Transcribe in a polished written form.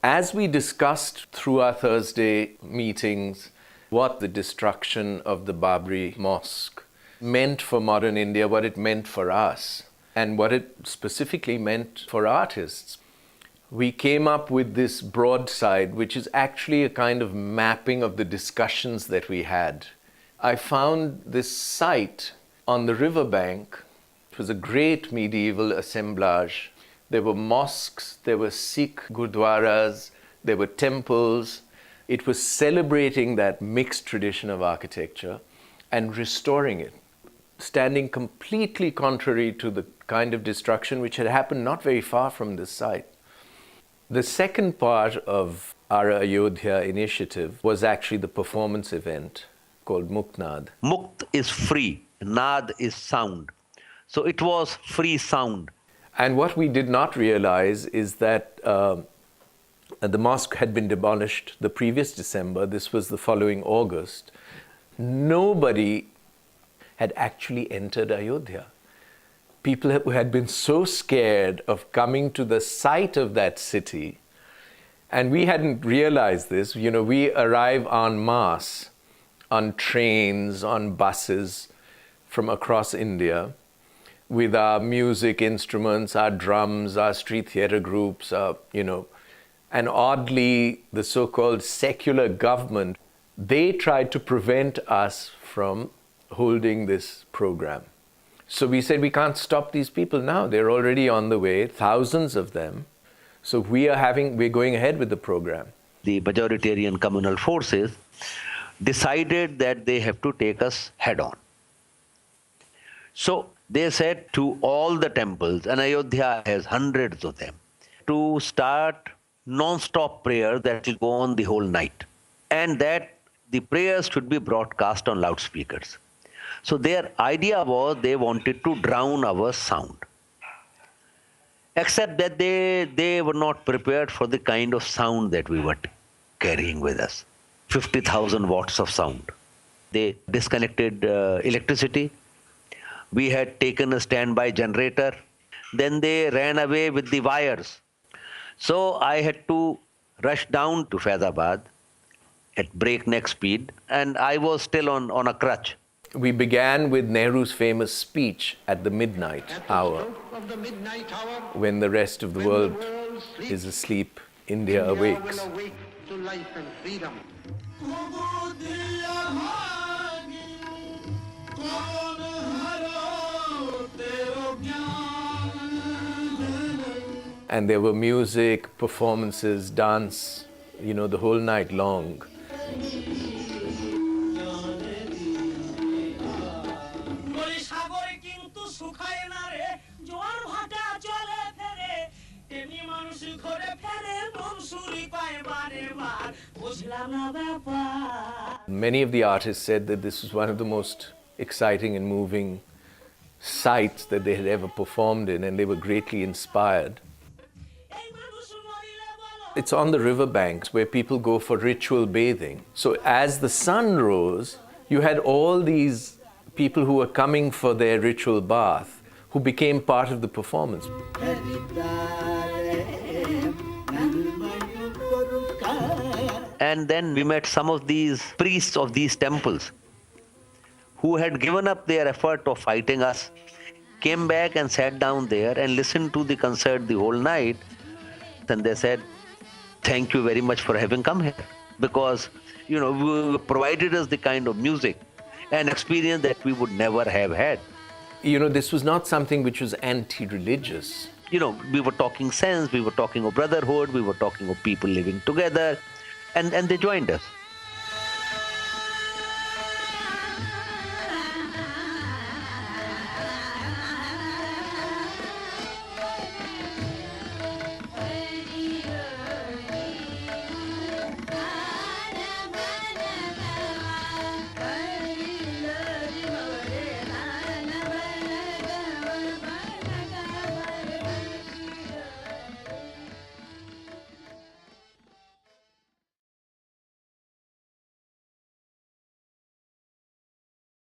As we discussed through our Thursday meetings what the destruction of the Babri Mosque meant for modern India, what it meant for us, and what it specifically meant for artists, we came up with this broadside, which is actually a kind of mapping of the discussions that we had. I found this site on the riverbank. It was a great medieval assemblage. There were mosques, there were Sikh gurdwaras, there were temples. It was celebrating that mixed tradition of architecture and restoring it, standing completely contrary to the kind of destruction which had happened not very far from this site. The second part of our Ayodhya initiative was actually the performance event called Muktnaad. Mukt is free, Naad is sound. So it was free sound. And what we did not realize is that the mosque had been demolished the previous December. This was the following August. Nobody had actually entered Ayodhya. People who had been so scared of coming to the site of that city, and we hadn't realized this. We arrive en masse on trains, on buses from across India, with our music instruments, our drums, our street theater groups, and oddly, the so-called secular government, they tried to prevent us from holding this program. So we said, we can't stop these people now. They're already on the way, thousands of them. So we're going ahead with the program. The majoritarian communal forces decided that they have to take us head on. So they said to all the temples, and Ayodhya has hundreds of them, to start non-stop prayer that will go on the whole night. And that the prayers should be broadcast on loudspeakers. So their idea was they wanted to drown our sound. Except that they were not prepared for the kind of sound that we were carrying with us. 50,000 watts of sound. They disconnected electricity. We had taken a standby generator. Then they ran away with the wires. So I had to rush down to Faizabad at breakneck speed, and I was still on a crutch. We began with Nehru's famous speech at the midnight hour. When the rest of the world is asleep, India awakes. To life and freedom. And there were music, performances, dance, the whole night long. Many of the artists said that this was one of the most exciting and moving sites that they had ever performed in, and they were greatly inspired. It's on the riverbanks where people go for ritual bathing. So as the sun rose, you had all these people who were coming for their ritual bath, who became part of the performance. And then we met some of these priests of these temples who had given up their effort of fighting us, came back and sat down there and listened to the concert the whole night. And they said, thank you very much for having come here, because you provided us the kind of music and experience that we would never have had. This was not something which was anti-religious. We were talking sense, we were talking of brotherhood, we were talking of people living together, and they joined us.